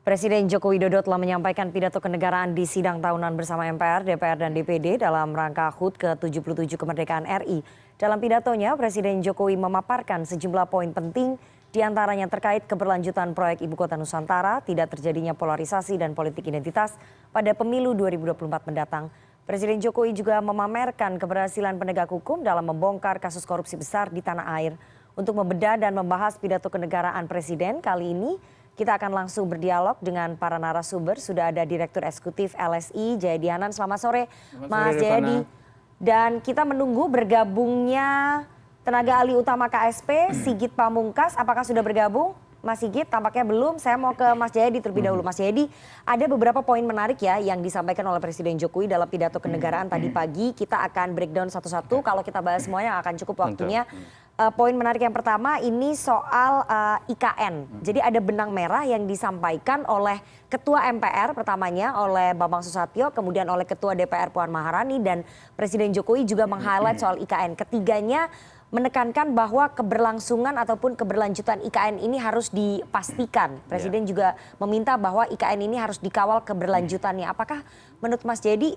Presiden Joko Widodo telah menyampaikan pidato kenegaraan di sidang tahunan bersama MPR, DPR, dan DPD dalam rangka HUT ke-77 kemerdekaan RI. Dalam pidatonya, Presiden Jokowi memaparkan sejumlah poin penting diantaranya terkait keberlanjutan proyek Ibu Kota Nusantara, tidak terjadinya polarisasi dan politik identitas pada pemilu 2024 mendatang. Presiden Jokowi juga memamerkan keberhasilan penegak hukum dalam membongkar kasus korupsi besar di tanah air. Untuk membedah dan membahas pidato kenegaraan Presiden kali ini, kita akan langsung berdialog dengan para narasumber. Sudah ada Direktur Eksekutif LSI Jayadi Hanan. Selamat sore, Mas Jayadi. Dan kita menunggu bergabungnya tenaga ahli utama KSP, Sigit Pamungkas. Apakah sudah bergabung? Mas Sigit, tampaknya belum. Saya mau ke Mas Jayadi terlebih dahulu. Mas Jayadi, ada beberapa poin menarik ya yang disampaikan oleh Presiden Jokowi dalam pidato kenegaraan tadi pagi. Kita akan breakdown satu-satu. Kalau kita bahas semuanya akan cukup waktunya. Poin menarik yang pertama ini soal IKN. Jadi ada benang merah yang disampaikan oleh Ketua MPR pertamanya oleh Bambang Susatyo, kemudian oleh Ketua DPR Puan Maharani, dan Presiden Jokowi juga meng-highlight soal IKN. Ketiganya menekankan bahwa keberlangsungan ataupun keberlanjutan IKN ini harus dipastikan. Presiden juga meminta bahwa IKN ini harus dikawal keberlanjutannya. Apakah menurut Mas Jayadi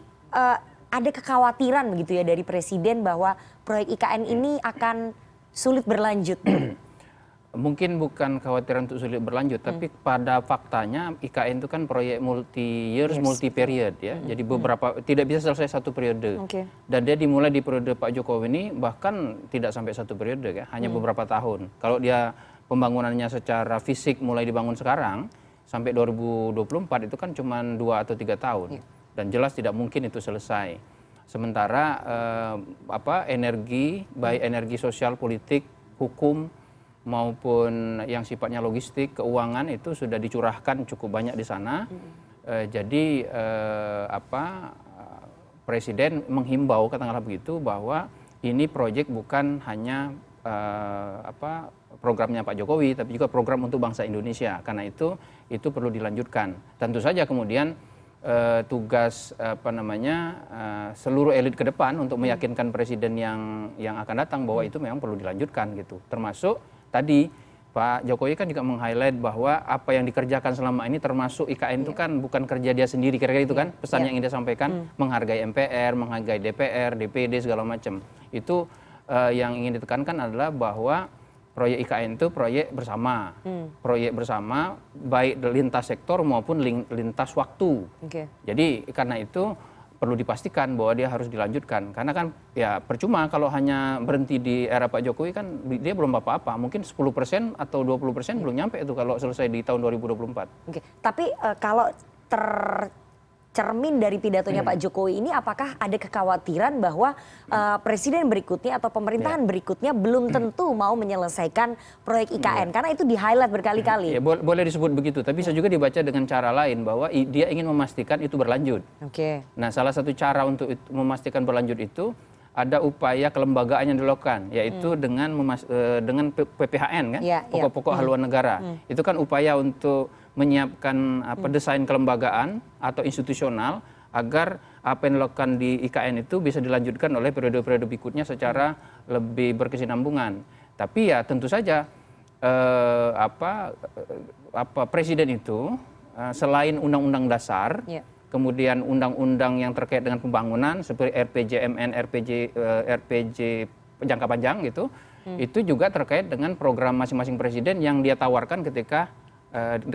ada kekhawatiran begitu ya dari Presiden bahwa proyek IKN ini akan sulit berlanjut? Mungkin bukan khawatiran untuk sulit berlanjut, tapi pada faktanya IKN itu kan proyek multi-years, multi-period ya. Jadi beberapa, tidak bisa selesai satu periode. Dan dia dimulai di periode Pak Jokowi ini bahkan tidak sampai satu periode ya, hanya beberapa tahun. Kalau dia pembangunannya secara fisik mulai dibangun sekarang, sampai 2024 itu kan cuma 2 atau 3 tahun. Dan jelas tidak mungkin itu selesai. Sementara energi, baik energi sosial, politik, hukum maupun yang sifatnya logistik, keuangan itu sudah dicurahkan cukup banyak di sana. Jadi Presiden menghimbau katakanlah begitu bahwa ini proyek bukan hanya programnya Pak Jokowi, tapi juga program untuk bangsa Indonesia. Karena itu perlu dilanjutkan. Tentu saja kemudian tugas seluruh elit ke depan untuk meyakinkan presiden yang akan datang bahwa itu memang perlu dilanjutkan gitu. Termasuk tadi Pak Jokowi kan juga meng-highlight bahwa apa yang dikerjakan selama ini termasuk IKN itu kan bukan kerja dia sendiri, kira-kira itu kan pesan yang ingin dia sampaikan, menghargai MPR, menghargai DPR, DPD segala macam. Itu yang ingin ditekankan adalah bahwa proyek IKN itu proyek bersama, baik lintas sektor maupun lintas waktu. Jadi karena itu perlu dipastikan bahwa dia harus dilanjutkan. Karena kan ya percuma kalau hanya berhenti di era Pak Jokowi kan dia belum apa-apa. Mungkin 10% atau 20% belum nyampe itu kalau selesai di tahun 2024. Tapi kalau cermin dari pidatonya Pak Jokowi ini, apakah ada kekhawatiran bahwa presiden berikutnya atau pemerintahan berikutnya belum tentu mau menyelesaikan proyek IKN? Karena itu di-highlight berkali-kali. Ya, boleh disebut begitu, tapi bisa juga dibaca dengan cara lain bahwa dia ingin memastikan itu berlanjut. Nah, salah satu cara untuk memastikan berlanjut itu ada upaya kelembagaan yang dilakukan, yaitu dengan PPHN kan, pokok-pokok haluan negara. Itu kan upaya untuk menyiapkan desain kelembagaan atau institusional agar apa yang dilakukan di IKN itu bisa dilanjutkan oleh periode-periode berikutnya secara lebih berkesinambungan. Tapi ya tentu saja presiden itu selain undang-undang dasar, kemudian undang-undang yang terkait dengan pembangunan seperti RPJMN, RPG jangka panjang gitu, itu juga terkait dengan program masing-masing presiden yang dia tawarkan ketika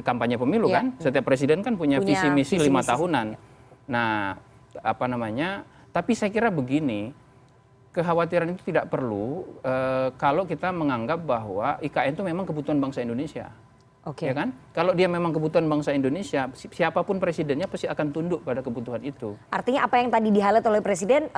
kampanye pemilu kan. Setiap presiden kan punya visi misi 5 tahunan. Nah, tapi saya kira begini, kekhawatiran itu tidak perlu kalau kita menganggap bahwa IKN itu memang kebutuhan bangsa Indonesia. Ya kan? Kalau dia memang kebutuhan bangsa Indonesia, siapapun presidennya pasti akan tunduk pada kebutuhan itu. Artinya apa yang tadi di-highlight oleh Presiden,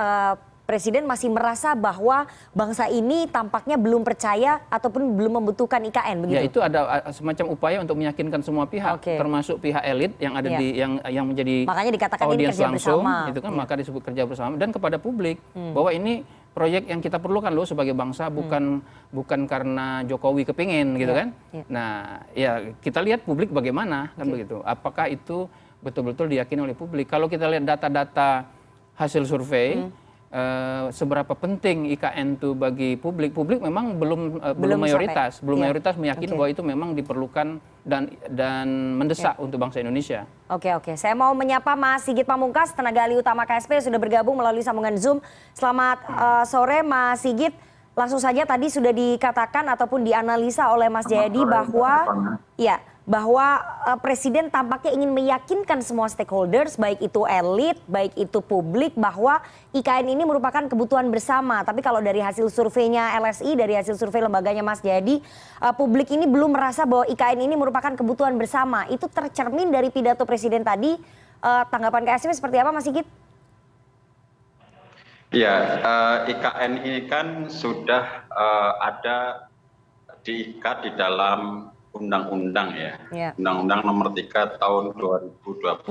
Presiden masih merasa bahwa bangsa ini tampaknya belum percaya ataupun belum membutuhkan IKN, begitu? Ya, itu ada semacam upaya untuk meyakinkan semua pihak, termasuk pihak elit yang ada di yang menjadi makanya dikatakan audiens ini kerja langsung, bersama. itu kan maka disebut kerja bersama, dan kepada publik bahwa ini proyek yang kita perlukan loh sebagai bangsa, bukan karena Jokowi kepingin gitu kan. Nah, ya kita lihat publik bagaimana kan begitu. Apakah itu betul-betul diyakini oleh publik? Kalau kita lihat data-data hasil survei seberapa penting IKN itu bagi publik. Publik memang belum mayoritas, mayoritas meyakini bahwa itu memang diperlukan dan mendesak untuk bangsa Indonesia. Oke. Saya mau menyapa Mas Sigit Pamungkas, tenaga ahli utama KSP, sudah bergabung melalui sambungan Zoom. Selamat sore Mas Sigit. Langsung saja tadi sudah dikatakan ataupun dianalisa oleh Mas Jayadi bahwa Presiden tampaknya ingin meyakinkan semua stakeholders, baik itu elit, baik itu publik, bahwa IKN ini merupakan kebutuhan bersama. Tapi kalau dari hasil surveinya LSI, dari hasil survei lembaganya Mas Jayadi, publik ini belum merasa bahwa IKN ini merupakan kebutuhan bersama. Itu tercermin dari pidato Presiden tadi. Tanggapan KSP seperti apa Mas Sigit? Ya, IKN ini kan sudah ada diikat di dalam undang-undang ya. Undang-undang nomor 3 tahun 2022.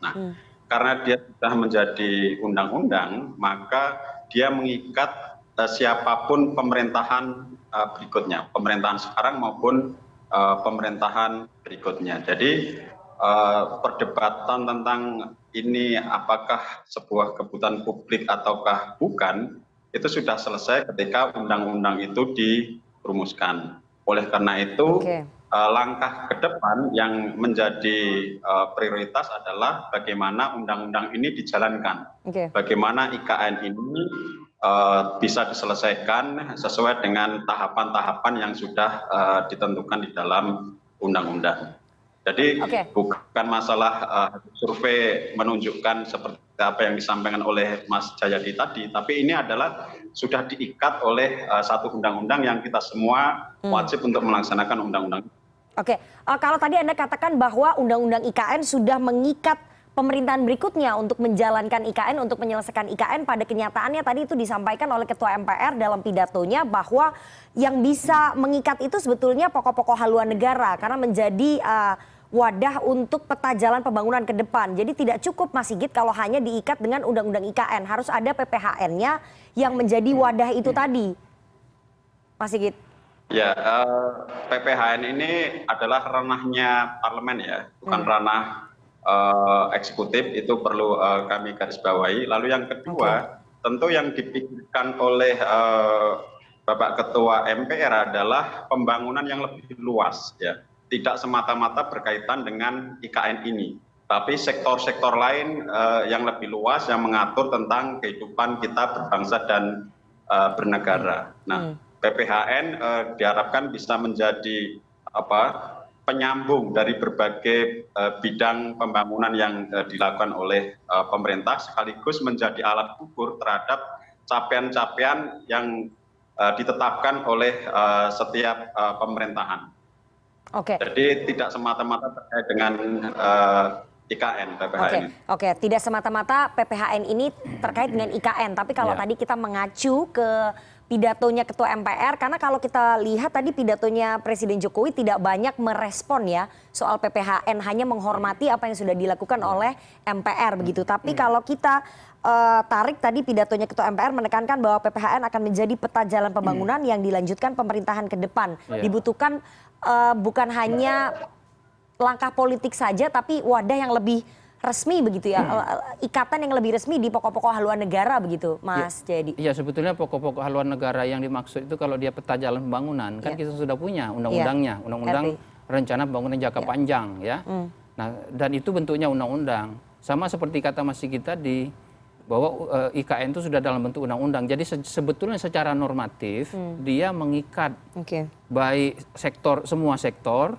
Nah, karena dia sudah menjadi undang-undang, maka dia mengikat siapapun pemerintahan berikutnya, pemerintahan sekarang maupun pemerintahan berikutnya. Jadi perdebatan tentang ini apakah sebuah kebutuhan publik ataukah bukan, itu sudah selesai ketika undang-undang itu dirumuskan. Oleh karena itu, langkah ke depan yang menjadi prioritas adalah bagaimana undang-undang ini dijalankan. Bagaimana IKN ini bisa diselesaikan sesuai dengan tahapan-tahapan yang sudah ditentukan di dalam undang-undang. Jadi bukan masalah survei menunjukkan seperti apa yang disampaikan oleh Mas Jayadi tadi, tapi ini adalah sudah diikat oleh satu undang-undang yang kita semua wajib untuk melaksanakan undang-undang. Kalau tadi Anda katakan bahwa undang-undang IKN sudah mengikat pemerintahan berikutnya untuk menjalankan IKN, untuk menyelesaikan IKN, pada kenyataannya tadi itu disampaikan oleh Ketua MPR dalam pidatonya bahwa yang bisa mengikat itu sebetulnya pokok-pokok haluan negara karena menjadi wadah untuk peta jalan pembangunan ke depan. Jadi tidak cukup Mas Sigit kalau hanya diikat dengan undang-undang IKN, harus ada PPHN-nya yang menjadi wadah itu tadi. Mas Sigit. Ya, PPHN ini adalah ranahnya parlemen ya, bukan ranah eksekutif, itu perlu kami garis bawahi. Lalu yang kedua, tentu yang dipikirkan oleh Bapak Ketua MPR adalah pembangunan yang lebih luas ya. Tidak semata-mata berkaitan dengan IKN ini, tapi sektor-sektor lain yang lebih luas yang mengatur tentang kehidupan kita berbangsa dan bernegara. Nah, PPHN diharapkan bisa menjadi penyambung dari berbagai bidang pembangunan yang dilakukan oleh pemerintah, sekaligus menjadi alat ukur terhadap capaian-capaian yang ditetapkan oleh setiap pemerintahan. Jadi tidak semata-mata terkait dengan IKN, PPHN. Tidak semata-mata PPHN ini terkait dengan IKN, tapi kalau tadi kita mengacu ke pidatonya Ketua MPR, karena kalau kita lihat tadi pidatonya Presiden Jokowi tidak banyak merespon ya soal PPHN, hanya menghormati apa yang sudah dilakukan oleh MPR begitu. Tapi kalau kita tarik tadi pidatonya Ketua MPR menekankan bahwa PPHN akan menjadi peta jalan pembangunan yang dilanjutkan pemerintahan ke depan. Dibutuhkan bukan hanya langkah politik saja, tapi wadah yang lebih resmi begitu ya, ikatan yang lebih resmi di pokok-pokok haluan negara begitu, Mas Jayadi. Iya, sebetulnya pokok-pokok haluan negara yang dimaksud itu kalau dia peta jalan pembangunan, kan kita sudah punya undang-undangnya, undang-undang rencana pembangunan jangka panjang ya. Nah, dan itu bentuknya undang-undang. Sama seperti kata Mas Sigit tadi, bahwa IKN itu sudah dalam bentuk undang-undang. Jadi sebetulnya secara normatif dia mengikat baik semua sektor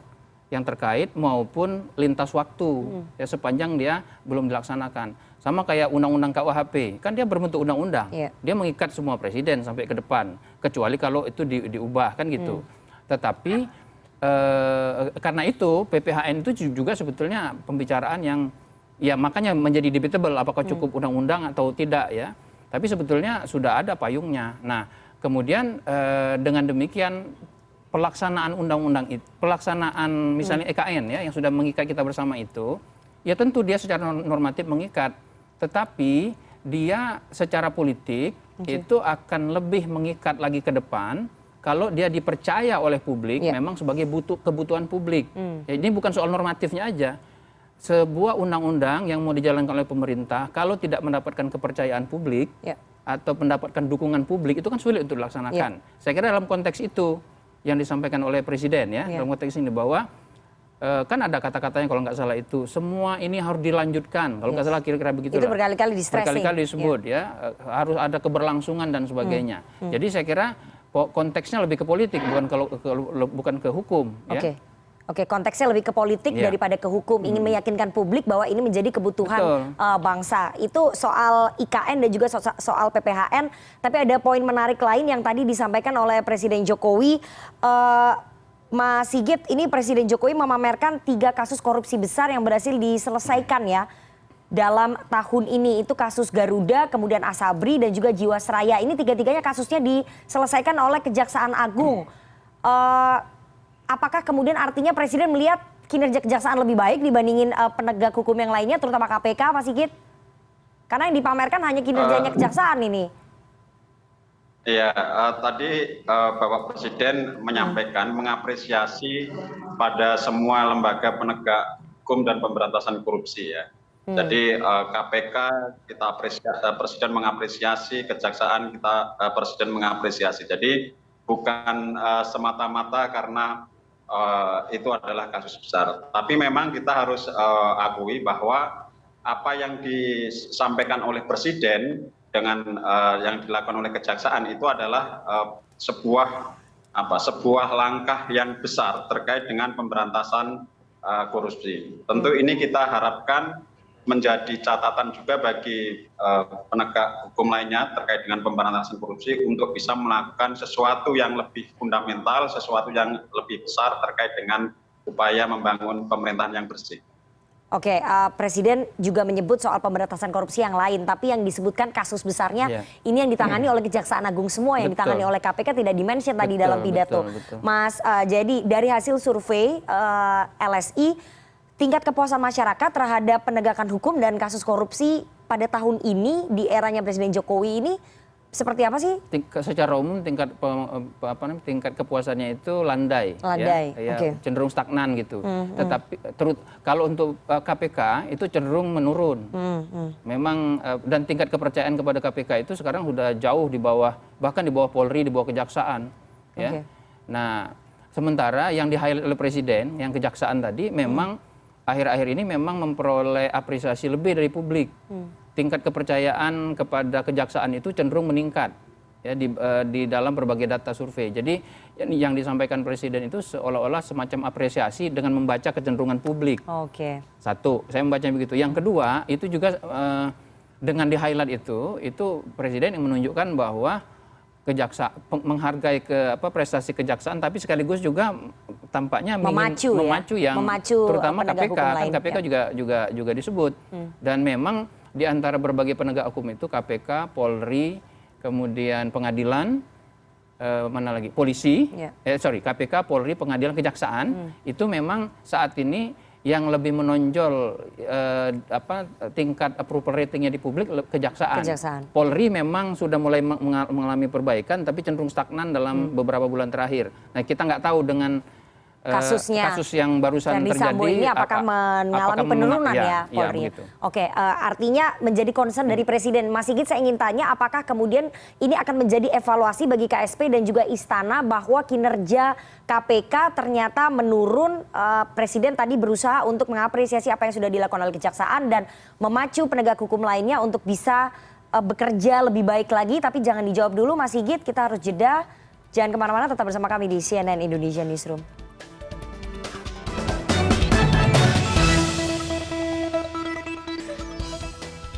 yang terkait maupun lintas waktu ya, sepanjang dia belum dilaksanakan. Sama kayak undang-undang KUHP, kan dia berbentuk undang-undang. Dia mengikat semua presiden sampai ke depan, kecuali kalau itu diubah kan gitu. Tetapi karena itu PPHN itu juga sebetulnya pembicaraan yang ya makanya menjadi debatable apakah cukup undang-undang atau tidak ya. Tapi sebetulnya sudah ada payungnya. Nah, kemudian dengan demikian pelaksanaan undang-undang itu, pelaksanaan misalnya EKN ya yang sudah mengikat kita bersama itu, ya tentu dia secara normatif mengikat, tetapi dia secara politik itu akan lebih mengikat lagi ke depan kalau dia dipercaya oleh publik memang sebagai kebutuhan publik. Ya, ini bukan soal normatifnya aja. sebuah undang-undang yang mau dijalankan oleh pemerintah kalau tidak mendapatkan kepercayaan publik atau mendapatkan dukungan publik itu kan sulit untuk dilaksanakan. Saya kira dalam konteks itu yang disampaikan oleh Presiden ya, dalam konteks ini bahwa kan ada kata-katanya kalau nggak salah itu semua ini harus dilanjutkan, kalau nggak salah kira-kira begitu. Itu berkali-kali berkali-kali disebut harus ada keberlangsungan dan sebagainya. Jadi saya kira konteksnya lebih ke politik bukan ke hukum. Oke, konteksnya lebih ke politik daripada ke hukum. Ingin meyakinkan publik bahwa ini menjadi kebutuhan bangsa. Itu soal IKN dan juga soal PPHN. Tapi ada poin menarik lain yang tadi disampaikan oleh Presiden Jokowi. Mas Sigit, ini Presiden Jokowi memamerkan 3 kasus korupsi besar yang berhasil diselesaikan ya dalam tahun ini. Itu kasus Garuda, kemudian Asabri dan juga Jiwasraya. Ini 3-tiganya kasusnya diselesaikan oleh Kejaksaan Agung. Apakah kemudian artinya Presiden melihat kinerja kejaksaan lebih baik dibandingin penegak hukum yang lainnya, terutama KPK, Mas Sigit? Karena yang dipamerkan hanya kinerjanya kejaksaan ini. Ya, tadi Bapak Presiden menyampaikan mengapresiasi pada semua lembaga penegak hukum dan pemberantasan korupsi ya. Jadi KPK kita Presiden mengapresiasi, kejaksaan Presiden mengapresiasi. Jadi bukan semata-mata karena itu adalah kasus besar. Tapi memang kita harus akui bahwa apa yang disampaikan oleh Presiden dengan yang dilakukan oleh kejaksaan itu adalah sebuah langkah yang besar terkait dengan pemberantasan korupsi. Tentu ini kita harapkan menjadi catatan juga bagi penegak hukum lainnya terkait dengan pemberantasan korupsi untuk bisa melakukan sesuatu yang lebih fundamental, sesuatu yang lebih besar terkait dengan upaya membangun pemerintahan yang bersih. Oke, Presiden juga menyebut soal pemberantasan korupsi yang lain, tapi yang disebutkan kasus besarnya ini yang ditangani oleh Kejaksaan Agung semua, yang ditangani oleh KPK tidak dimention tadi dalam pidato. Mas, jadi dari hasil survei LSI, tingkat kepuasan masyarakat terhadap penegakan hukum dan kasus korupsi pada tahun ini di eranya Presiden Jokowi ini seperti apa sih? Secara umum tingkat kepuasannya itu landai. Cenderung stagnan gitu. Tetapi kalau untuk KPK itu cenderung menurun. Memang dan tingkat kepercayaan kepada KPK itu sekarang sudah jauh di bawah, bahkan di bawah Polri, di bawah Kejaksaan. Nah, sementara yang di-highlight oleh Presiden, yang Kejaksaan tadi memang akhir-akhir ini memang memperoleh apresiasi lebih dari publik. Tingkat kepercayaan kepada kejaksaan itu cenderung meningkat ya di dalam berbagai data survei. Jadi yang disampaikan Presiden itu seolah-olah semacam apresiasi dengan membaca kecenderungan publik. Satu, saya membaca begitu. Yang kedua, itu juga dengan di-highlight itu Presiden yang menunjukkan bahwa menghargai prestasi kejaksaan, tapi sekaligus juga tampaknya memacu terutama KPK. Kan KPK juga disebut. Dan memang di antara berbagai penegak hukum itu KPK, Polri, kemudian pengadilan, mana lagi? Polisi, KPK, Polri, pengadilan, kejaksaan, itu memang saat ini yang lebih menonjol tingkat approval ratingnya di publik kejaksaan. Polri memang sudah mulai mengalami perbaikan, tapi cenderung stagnan dalam beberapa bulan terakhir. Nah, kita nggak tahu dengan kasus yang barusan terjadi ini apakah mengalami penurunan ya Polri. Oke, artinya menjadi concern dari Presiden. Mas Sigit, saya ingin tanya apakah kemudian ini akan menjadi evaluasi bagi KSP dan juga Istana bahwa kinerja KPK ternyata menurun. Presiden tadi berusaha untuk mengapresiasi apa yang sudah dilakukan oleh Kejaksaan dan memacu penegak hukum lainnya untuk bisa bekerja lebih baik lagi. Tapi jangan dijawab dulu Mas Sigit, kita harus jeda. Jangan kemana-mana, tetap bersama kami di CNN Indonesia Newsroom.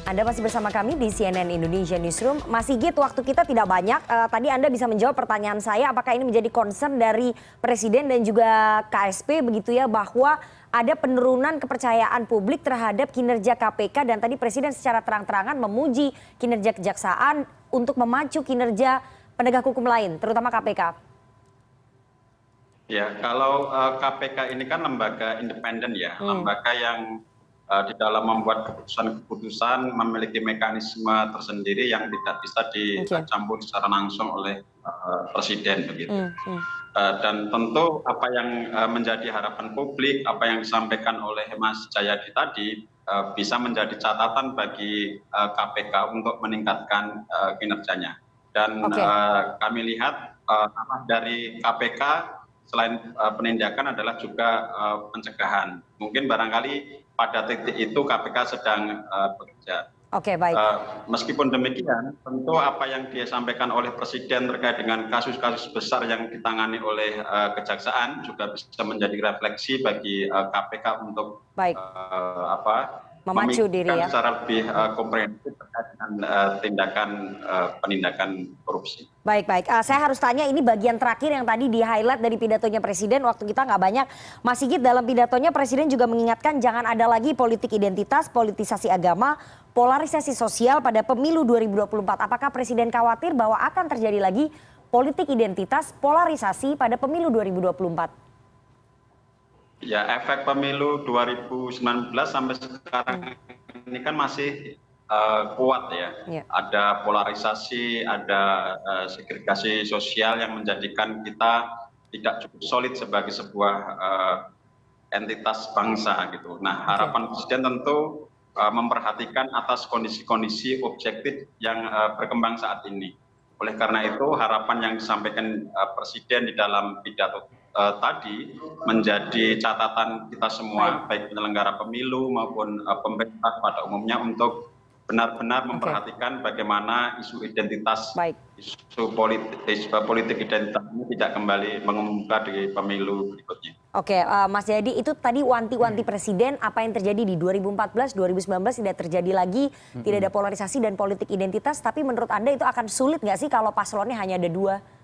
Anda masih bersama kami di CNN Indonesia Newsroom. Mas Sigit, waktu kita tidak banyak. Tadi Anda bisa menjawab pertanyaan saya, apakah ini menjadi concern dari Presiden dan juga KSP begitu ya, bahwa ada penurunan kepercayaan publik terhadap kinerja KPK, dan tadi Presiden secara terang-terangan memuji kinerja kejaksaan untuk memacu kinerja penegak hukum lain, terutama KPK. Ya, kalau KPK ini kan lembaga independen ya, lembaga yang di dalam membuat keputusan-keputusan memiliki mekanisme tersendiri yang tidak bisa dicampur secara langsung oleh presiden begitu. Dan tentu apa yang menjadi harapan publik, apa yang disampaikan oleh Mas Jayadi tadi bisa menjadi catatan bagi KPK untuk meningkatkan kinerjanya. Dan kami lihat arah dari KPK selain penindakan adalah juga pencegahan. Mungkin barangkali pada titik itu KPK sedang bekerja. Oke, baik. Meskipun demikian, tentu apa yang disampaikan oleh Presiden terkait dengan kasus-kasus besar yang ditangani oleh Kejaksaan juga bisa menjadi refleksi bagi KPK untuk memacu diri ya, secara lebih komprehensif terkait dengan tindakan penindakan korupsi. Baik. Saya harus tanya, ini bagian terakhir yang tadi di-highlight dari pidatonya Presiden, waktu kita nggak banyak. Mas Sigit, dalam pidatonya Presiden juga mengingatkan jangan ada lagi politik identitas, politisasi agama, polarisasi sosial pada pemilu 2024. Apakah Presiden khawatir bahwa akan terjadi lagi politik identitas, polarisasi pada pemilu 2024? Ya, efek pemilu 2019 sampai sekarang ini kan masih kuat ya. Ada polarisasi, ada segregasi sosial yang menjadikan kita tidak cukup solid sebagai sebuah entitas bangsa gitu. Nah, harapan Presiden tentu memperhatikan atas kondisi-kondisi objektif yang berkembang saat ini. Oleh karena itu, harapan yang disampaikan Presiden di dalam pidato tadi menjadi catatan kita semua, baik penyelenggara pemilu maupun pemerintah pada umumnya, untuk benar-benar memperhatikan bagaimana isu identitas, isu politik identitas ini tidak kembali mengemuka di pemilu berikutnya. Oke, Mas Jayadi, itu tadi wanti-wanti Presiden apa yang terjadi di 2014, 2019 tidak terjadi lagi, tidak ada polarisasi dan politik identitas, tapi menurut Anda itu akan sulit nggak sih kalau paslonnya hanya ada 2?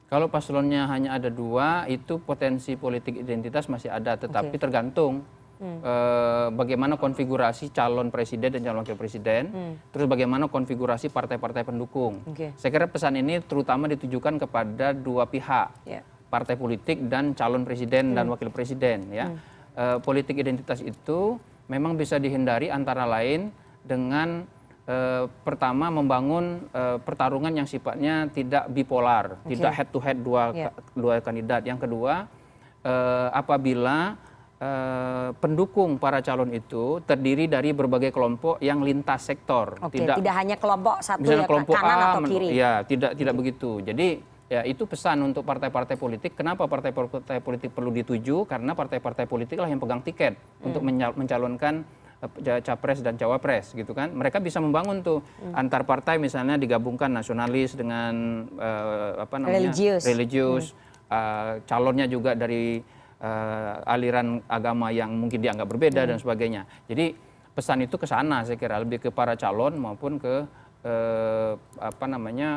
Kalau paslonnya hanya ada 2, itu potensi politik identitas masih ada, tetapi tergantung bagaimana konfigurasi calon presiden dan calon wakil presiden, terus bagaimana konfigurasi partai-partai pendukung. Saya kira pesan ini terutama ditujukan kepada 2 pihak, partai politik dan calon presiden dan wakil presiden. Ya, politik identitas itu memang bisa dihindari antara lain dengan pertama membangun pertarungan yang sifatnya tidak bipolar, tidak head to head dua kandidat. Yang kedua, apabila pendukung para calon itu terdiri dari berbagai kelompok yang lintas sektor, tidak hanya kelompok satu ya, kelompok kanan A, atau kiri. Ya, tidak begitu. Jadi ya itu pesan untuk partai-partai politik. Kenapa partai-partai politik perlu dituju? Karena partai-partai politik lah yang pegang tiket untuk mencalonkan capres dan cawapres gitu kan. Mereka bisa membangun tuh antar partai, misalnya digabungkan nasionalis dengan religius, calonnya juga dari aliran agama yang mungkin dianggap berbeda dan sebagainya. Jadi pesan itu ke sana, saya kira lebih ke para calon maupun ke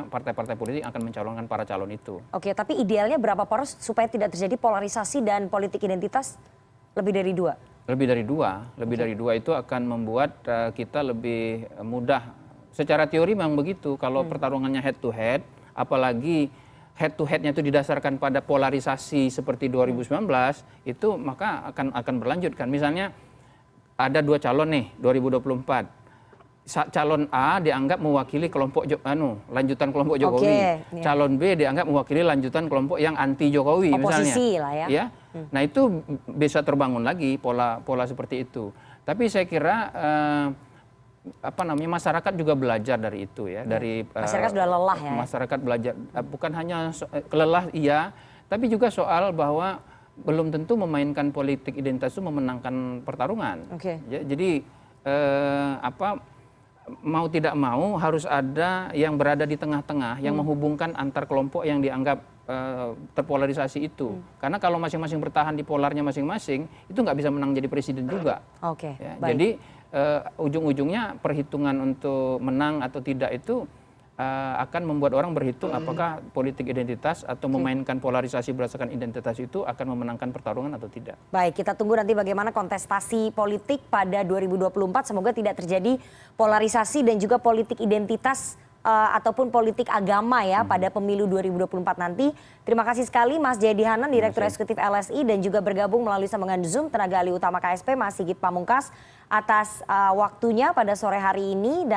partai-partai politik akan mencalonkan para calon itu. Oke, tapi idealnya berapa poros supaya tidak terjadi polarisasi dan politik identitas? Lebih dari 2? Lebih dari dua itu akan membuat kita lebih mudah. Secara teori memang begitu. Kalau pertarungannya head to head, apalagi head to headnya itu didasarkan pada polarisasi seperti 2019, itu maka akan berlanjut kan. Misalnya ada 2 calon nih 2024. Calon A dianggap mewakili kelompok lanjutan kelompok Jokowi. Calon B dianggap mewakili lanjutan kelompok yang anti Jokowi, oposisi misalnya. Lah ya. Nah itu bisa terbangun lagi pola seperti itu. Tapi saya kira masyarakat juga belajar dari itu ya. Dari masyarakat sudah lelah ya. Masyarakat belajar bukan hanya lelah iya, tapi juga soal bahwa belum tentu memainkan politik identitas itu memenangkan pertarungan. Ya, jadi mau tidak mau harus ada yang berada di tengah-tengah yang menghubungkan antar kelompok yang dianggap terpolarisasi itu. Karena kalau masing-masing bertahan di polarnya masing-masing, itu nggak bisa menang jadi presiden juga. Ya, jadi ujung-ujungnya perhitungan untuk menang atau tidak itu akan membuat orang berhitung apakah politik identitas atau memainkan polarisasi berdasarkan identitas itu akan memenangkan pertarungan atau tidak. Baik, kita tunggu nanti bagaimana kontestasi politik pada 2024. Semoga tidak terjadi polarisasi dan juga politik identitas ataupun politik agama ya pada pemilu 2024 nanti. Terima kasih sekali Mas Jayadi Hanan, Direktur Eksekutif LSI, dan juga bergabung melalui sambungan Zoom tenaga ahli utama KSP Mas Sigit Pamungkas atas waktunya pada sore hari ini.